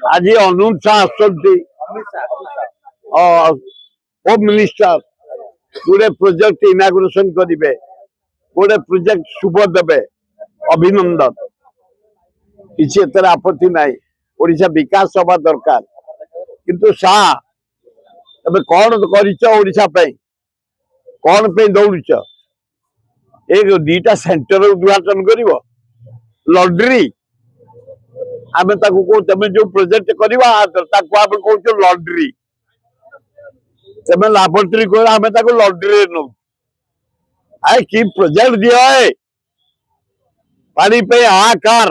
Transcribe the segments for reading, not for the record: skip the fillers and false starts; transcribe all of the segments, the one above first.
आज अनुज Shah home minister गोटे project inauguration करेंगे गोटे प्रोजेक्ट शुभ देवे अभिनंदन किसी एतर आपत्ति नहीं ओडिशा विकास हवा दरकार किंतु शाह तबे कौन ओडिशा कौन पे दौड़ एक दीटा सेंटर उद्घाटन कर लॉन्ड्री आमे ताकू को तमे जो प्रोजेक्ट करवा ताकू आमे कहू लॉन्ड्री तमे लाबोरेटरी को आमे ताकू लॉन्ड्री नो आए की प्रोजेक्ट दिया है पानी पे हाहाकार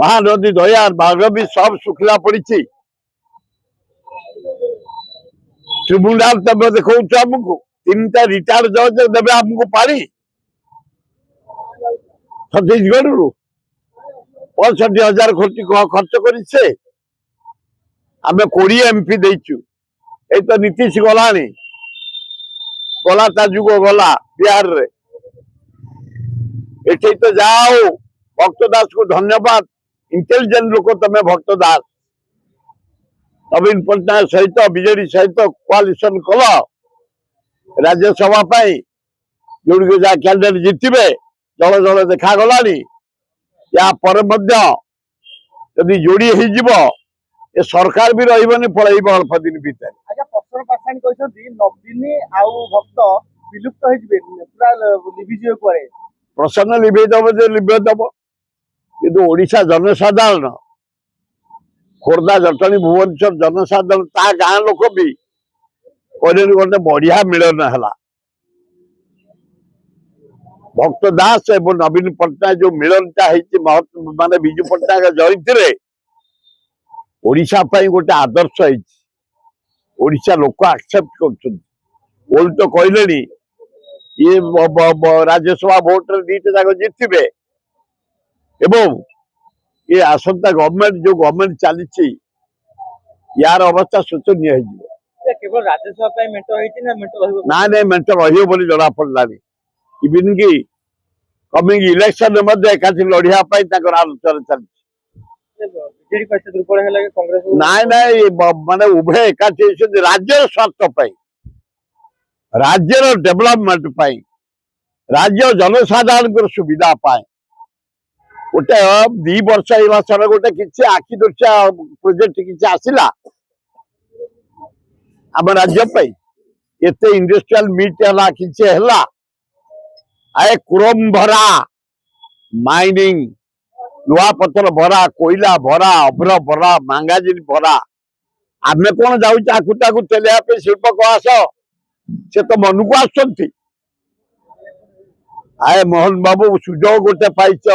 महानदी दयार भाग भी सब सुखला पड़ी ट्रिब्यूनल तब देखो आमको 3टा रिटायर्ड जज देवे आमको पानी छत्तीसगढ़ रु 65,000 खर्च कर आमे 20 MP देचु ए तो नीतीश गलानी गला ता जुग गला बिहार रे एठे तो जाओ भक्त दास को धन्यवाद इंटेलिजेंट लोक तमे भक्त दास नवीन पट्टनायक सहित बीजेडी सहित कोआलिशन कल राज्यसभा जो कैंडिडेट जितबे जल जल देखा गलानी या पर यदि जोड़ी ए सरकार भी रही पलैब अल्प दिन भीतर प्रसन्न लिभेदब लिभेदब किंतु ओडिशा जनसाधारण खोर्धा जटणी भुवनेश्वर जनसाधारण ता गाँ लोक भी गोटे बढ़िया मिलन है भक्त दास एवं नवीन पट्टनायक जो मिलनटा माने विजु पट्टनायक जयंती ओडिशा गोटे आदर्श ओडिशा लोक एक्सेप्ट कर तो कहले ये राज्यसभा भोट दीटा जाक जितबे एवं ये आसंता गवर्नमेंट जो गवर्नमेंट चली यार अवस्था शोचनीय केवल राज्यसभा ना नहीं मेट रही जना पड़ा इवन की कमिंग इलेक्शन एकाठी लड़िया आलोचना चलती माने उभय एकाठी राज्य स्वार्थ राज्यर डेवलपमेंट राज्य जनसाधारण सुविधा गोटे 2 वर्ष सर गोटे किसी आखि दृश्या प्रोजेक्ट किसी आसला आम राज्य एत इंडस्ट्रियल मीट है किसी है आए क्रोम भरा माइनिंग लुहा पत्थर भरा कोयला भरा अभ्र भरा मैंगाजिन भरा आमे कौन जाऊँ चलिया शिल्प कलास से तो मन को आसुंच आए मोहन बाबू सुजोग गोटे पाइच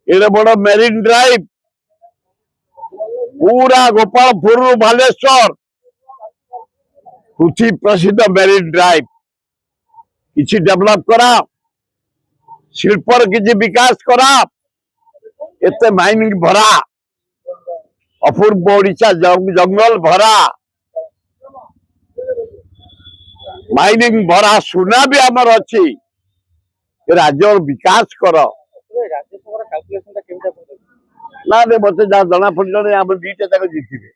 एड़े बड़ मेरीन ड्राइव पूरा गोपालपुर बालेश्वर पृथ्वी प्रसिद्ध मेरीन ड्राइव किसी डेवलप करा शिल्पर किसी विकास करा एते माइनिंग भरा अपूर्व ओडिशा जंगल भरा माइनिंग भरा सुना भी आमर अच्छी राज्य विकास कर ना मत जना पड़े आम दीटा जाक जीतबे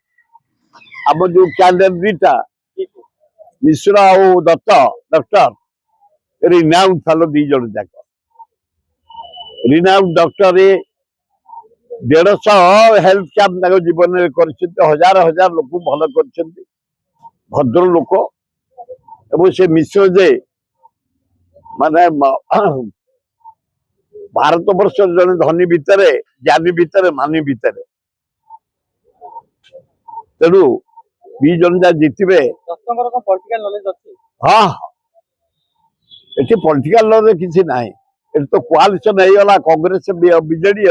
आम जो कैंडिडेट दीटा मिश्रा और दत्त डॉक्टर रिनाउंड फेलो 2 जन जाक रिनाउंड डॉक्टर 150 हेल्थ कैंप जीवन में कर हजार हजार लोक भल कर भद्र लोक से मिश्र जे माने भारत वर्ष जन धनी भितर ज्ञानी भितर मानी भितर तेणु 2 जन जा जीतबे हाँ ये पॉलिटिकल नॉलेज किसी ना ये तो कोआलिशन होगा कांग्रेस बीजेडी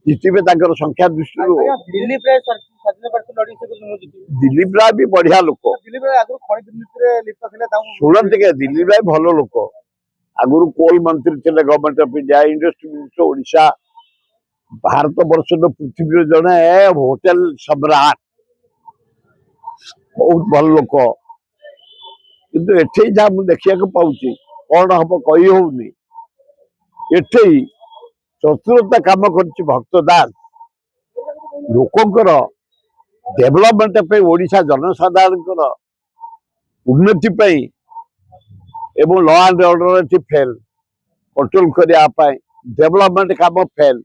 जीतबे संख्या दृष्टि दिलीप राय भी बढ़िया लोक शुणते के दिलीप राय भल लोक आगुरी कोल मंत्री थे government of India industry minister Odisha Bharat वर्ष पृथ्वी जड़े होटेल सम्राट बहुत भल लोक किंतु एठे जहाँ मुझे देखा पाऊँ कौन हम कही होनी एठे चतुरता काम कर भक्त दास ଲୋକଙ୍କର ଡେଭଲପମେଣ୍ଟ ପାଇଁ ଓଡ଼ିଶା ଜନସାଧାରଣଙ୍କର ଉନ୍ନତି ପାଇଁ ଏବଂ ଲ ଆଣ୍ଡ ଅର୍ଡର ଏଠି ଫେଲ୍ କଣ୍ଟ୍ରୋଲ କରିବା ପାଇଁ ଡେଭଲପମେଣ୍ଟ କାମ ଫେଲ୍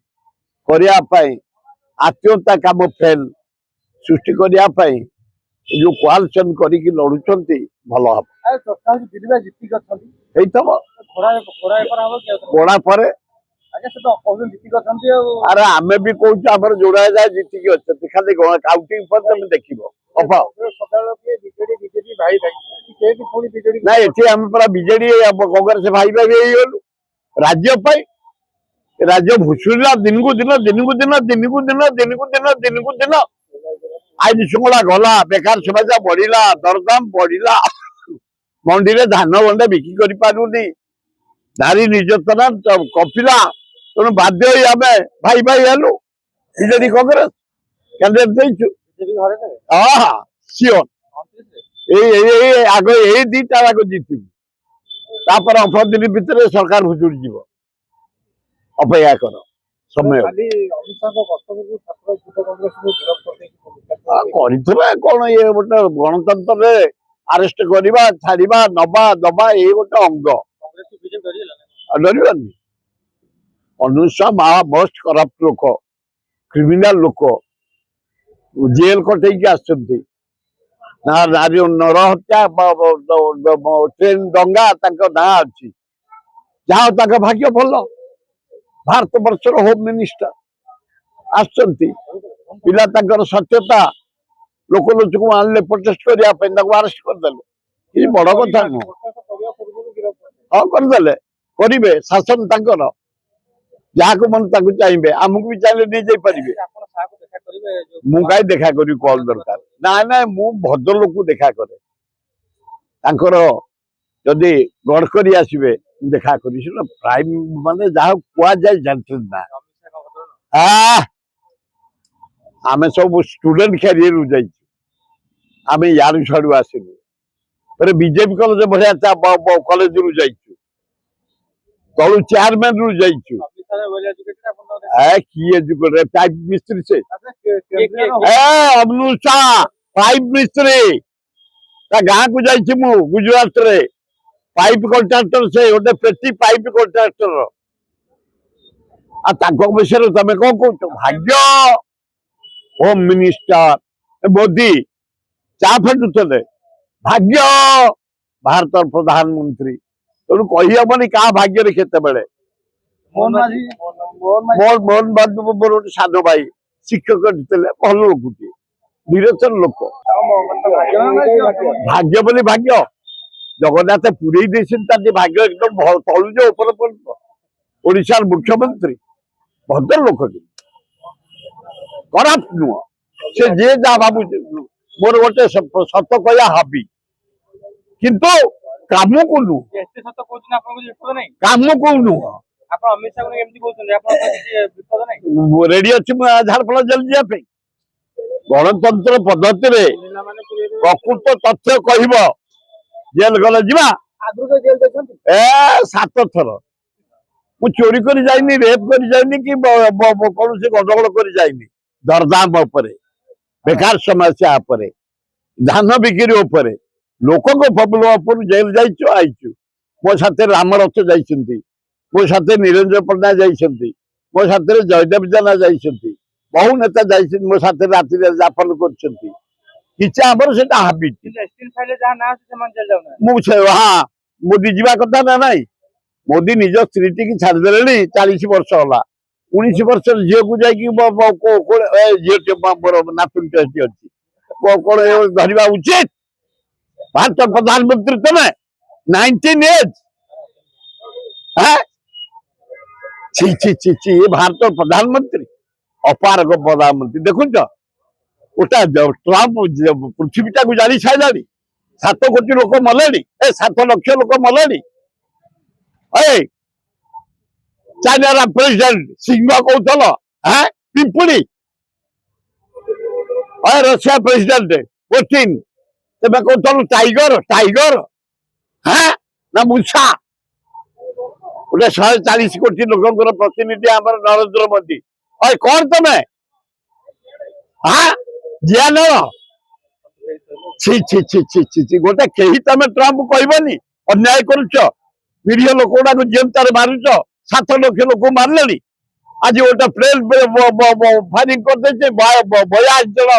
କରିବା ପାଇଁ ଆତ୍ମୀୟତା କାମ ଫେଲ୍ ସୃଷ୍ଟି କରିବା ପାଇଁ ଯୋଉ କୋଆଲିସନ କରିକି ଲଢୁଛନ୍ତି ଭଲ ହବ ହେଇଥିବ ଗୋଡା ପରେ ଆରେ ଆମେ ବି କହୁଛୁ ଆମର ଯୋଡା ଯାଏ ଜିତିକି ଅଛନ୍ତି ଖାଲି କାଉଣ୍ଟିଂ ପରେ ତମେ ଦେଖିବ ନାଇଁ ଏଠି ଆମେ ପୁରା ବିଜେଡି କଂଗ୍ରେସ ଭାଇ ଭାଇ ହେଇଗଲୁ ରାଜ୍ୟ ପାଇଁ ରାଜ୍ୟ ଭୁଷୁଡ଼ିଲା ଦିନକୁ ଦିନ ଦିନକୁ ଦିନ ଦିନକୁ ଦିନ ଦିନକୁ ଦିନ ଦିନକୁ ଦିନ ଆଇନ ଶୃଙ୍ଖଳା ଗଲା ବେକାର ସମସ୍ୟା ବଢିଲା ଦରଦାମ ବଢିଲା ମଣ୍ଡିରେ ଧାନ ଗଣ୍ଡେ ବିକ୍ରି କରିପାରୁନି ନାରୀ ନିର୍ଯାତନା କପିଲା ତେଣୁ ବାଧ୍ୟ ହୋଇ ଆମେ ଭାଇ ଭାଇ ହେଲୁ ବିଜେଡି କଂଗ୍ରେସ କ୍ୟାଣ୍ଡିଡେଟ୍ ଦେଇଛୁ ହଁ ସିଓର ଏଇ ଆଗ ଏଇ ଦିଟା ଆଗ ଜିତିବୁ ତାପରେ 18 ଦିନ ଭିତରେ ସରକାର ଭୁଷୁଡ଼ି ଯିବ ଅପେକ୍ଷା କର ସମୟ କରିଥିବା କଣ ଇଏ ଗୋଟେ ଗଣତନ୍ତ୍ରରେ ଆରେଷ୍ଟ କରିବା ଛାଡିବା ନବା ଦବା ଏଇ ଗୋଟେ ଅଙ୍ଗ ଡରିବାନି ଅନୁଷ୍ଠା ମୋଷ୍ଟ କରପ୍ଟ ଲୋକ କ୍ରିମିନାଲ ଲୋକ ଜେଲ କଟେଇକି ଆସିଛନ୍ତି ନା ନାରୀ ନରହତ୍ୟା ଟ୍ରେନ ଦଙ୍ଗା ତାଙ୍କ ନାଁ ଅଛି ଯାହା ତାଙ୍କ ଭାଗ୍ୟ ଭଲ ଭାରତ ବର୍ଷର ହୋମ ମିନିଷ୍ଟର ଆସିଛନ୍ତି ପିଲା ତାଙ୍କର ସତ୍ୟତା ଲୋକ ଲୋଚକୁ ଆଣିଲେ ପ୍ରୋଟେଷ୍ଟ କରିବା ପାଇଁ ତାଙ୍କୁ ଆରେଷ୍ଟ କରିଦେଲେ କିଛି ବଡ କଥା ନୁହଁ ହଁ କରିଦେଲେ କରିବେ ଶାସନ ତାଙ୍କର ଯାହାକୁ ମନ ତାକୁ ଚାହିଁବେ ଆମକୁ ବି ଚାହିଁଲେ ନେଇଯାଇପାରିବେ ମୁଁ କାହିଁ ଦେଖା କରିବି କଣ ଦରକାର ନାଇଁ ନାଇଁ ମୁଁ ଭଦ୍ରଲୋକକୁ ଦେଖା କରେ ତାଙ୍କର ଯଦି ଗଡ଼କରୀ ଆସିବେ ମୁଁ ଦେଖା କରିବି ନା ପ୍ରାଇମ ମାନେ ଯାହା କୁହାଯାଏ ଜାଣିଛନ୍ତି ନା ଆମେ ସବୁ ଷ୍ଟୁଡେଣ୍ଟ କ୍ୟାରିୟରରୁ ଯାଇଛୁ ଆମେ ୟାଡୁ ଛାଡୁ ଆସିଲୁ ଫେରେ ବିଜେପି କଲେଜ ବଢିଆ କଲେଜରୁ ଯାଇଛୁ ତଳୁ ଚେୟାରମ୍ୟାନ ରୁ ଯାଇଛୁ କି ଏଜୁକେଟେଡ ପାଇପ ମିସ୍ତ୍ରୀ ସେ ଅନୁଷା ପାଇପ ମିସ୍ତ୍ରୀ ତା ଗାଁକୁ ଯାଇଛି ମୁଁ ଗୁଜୁରାଟରେ ପାଇପ କଣ୍ଟ୍ରାକ୍ଟର ସେ ଗୋଟେ ପେଟି ପାଇପ କଣ୍ଟ୍ରାକ୍ଟର ଆଉ ତାଙ୍କ ବିଷୟରେ ତମେ କଣ କହୁଛ ଭାଗ୍ୟ ହୋମ ମିନିଷ୍ଟର ମୋଦି ଚା ଫେଟୁଥିଲେ ଭାଗ୍ୟ ଭାରତର ପ୍ରଧାନମନ୍ତ୍ରୀ ତେଣୁ କହିହବନି କାହା ଭାଗ୍ୟରେ କେତେବେଳେ ମୋହନ ବାବୁ ମୋର ଗୋଟେ ସାନ ଭାଇ ଶିକ୍ଷକ ଥିଲେ ଭଲ ଲୋକଟିଏ ନିରଚନ ଲୋକ ଭାଗ୍ୟ ବୋଲି ଭାଗ୍ୟ ଜଗନ୍ନାଥ ପୁରେଇ ଦେଇଛନ୍ତି ତାର ଭାଗ୍ୟ ଏକଦମ ତଳୁ ଯେ ଉପରେ ପର୍ଯ୍ୟନ୍ତ ଓଡିଶାର ମୁଖ୍ୟମନ୍ତ୍ରୀ ଭଦ୍ର ଲୋକ ଖରାପ ନୁହଁ ସେ ଯିଏ ଯାହା ଭାବୁଛି ମୋର ଗୋଟେ ସତ କହିବା ହବି କିନ୍ତୁ କାମକୁ ନୁହଁ କାମକୁ ନୁହଁ ରେଡି ଅଛି ମୁଁ ଝାଡଖଣ୍ଡ ଜେଲ ଯିବା ପାଇଁ ଗଣତନ୍ତ୍ର ପଦ୍ଧତିରେ ପ୍ରକୃତ ତଥ୍ୟ କହିବ ଜେଲ ଗଲେ ଯିବା 7 ଥର ମୁଁ ଚୋରି କରି ଯାଇନି ରେପ କରି ଯାଇନି କି କୌଣସି ଗଣ୍ଡଗୋଳ କରି ଯାଇନି ଦରଦାମ ଉପରେ ବେକାର ସମସ୍ୟା ଉପରେ ଧାନ ବିକ୍ରି ଉପରେ ଲୋକଙ୍କ ପ୍ରୋବ୍ଲେମ ଉପରୁ ଜେଲ ଯାଇଛୁ ଆଇଛୁ ମୋ ସାଥିରେ ରାମରଥ ଯାଇଛନ୍ତି ମୋ ସାଥିରେ ନିରଞ୍ଜନ ପଣ୍ଡା ଯାଇଛନ୍ତି ମୋ ସାଥିରେ ଜୟଦେବ ଜେନା ଯାଇଛନ୍ତି ବହୁ ନେତା ଯାଇଛନ୍ତି ମୋ ସାଥିରେ ରାତିରେ ଯାପନ କରିଛନ୍ତି କିଛି ଆମର ସେଟା ହାବିଟ ମୁଁ ହଁ ମୋଦି ଯିବା କଥା ନା ନାଇଁ ମୋଦି ନିଜ ସ୍ତ୍ରୀଟିକି ଛାଡ଼ିଦେଲେଣି 40 ବର୍ଷ ହେଲା 19 ବର୍ଷର ଝିଅକୁ ଯାଇକି ଝିଅ ମୋର ନାତୁଣୀ ଅଛି କଣ ଧରିବା ଉଚିତ ଭାରତ ପ୍ରଧାନମନ୍ତ୍ରୀ ତମେ 19 ଏଜ୍ ছি ଭାରତ ପ୍ରଧାନମନ୍ତ୍ରୀ ଅପାରଗ ପ୍ରଧାନମନ୍ତ୍ରୀ ଦେଖୁଛ ଗୋଟା ଟ୍ରମ୍ପ ପୃଥିବୀଟାକୁ ଜାଣି ସାରିଲାଣି 7 କୋଟି ଲୋକ ମଲେଣି 7 ଲକ୍ଷ ଲୋକ ମଲେଣି ଚାଇନାର ପ୍ରେସିଡେଣ୍ଟ ସିଂହ କହୁଥିଲ ପିମ୍ପୁଡି ରଷିଆ ପ୍ରେସିଡେଣ୍ଟ ପୁଟିନ ତମେ କହୁଥିଲ ଟାଇଗର ଟାଇଗର ନା ମୂଷା ଗୋଟେ 140 କୋଟି ଲୋକଙ୍କର ପ୍ରତିନିଧି ଆମର ନରେନ୍ଦ୍ର ମୋଦି କଣ ତମେ হ্যাঁ জিয়া ନଳ ছি ছি ছি ছি ছি ছি ଗୋଟେ କେହି ତମେ ଟ୍ରମ୍ପ କହିବନି ଅନ୍ୟାୟ କରୁଛ ନିରୀହ ଲୋକ ଗୁଡାକୁ ଯେମତାରେ ମାରୁଛ 7 ଲକ୍ଷ ଲୋକ ମାରିଲେଣି ଆଜି ଗୋଟେ ପ୍ଲେନ ଫାୟାରିଂ କରିଦେଇছে 42 ଜଣ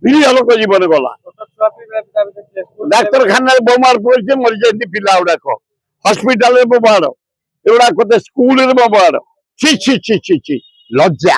ନିରୀହ ଲୋକ ଜୀବନ ଗଲା ଛୋଟ ଛୁଆ ବି ତା ଭିତରେ ସ୍କୁଲ ଡାକ୍ତରଖାନାରେ ବୋମାର ପଡିছে ମରିଯାଇଛନ୍ତି ପିଲା ଗୁଡାକ ହସ୍ପିଟାଲରେ ବୋମାର ଏଗୁଡା କେତେ ସ୍କୁଲରେ ବୋମାର ଛି ଛି ଛି ଛି ଛି ଲଜ୍ଜା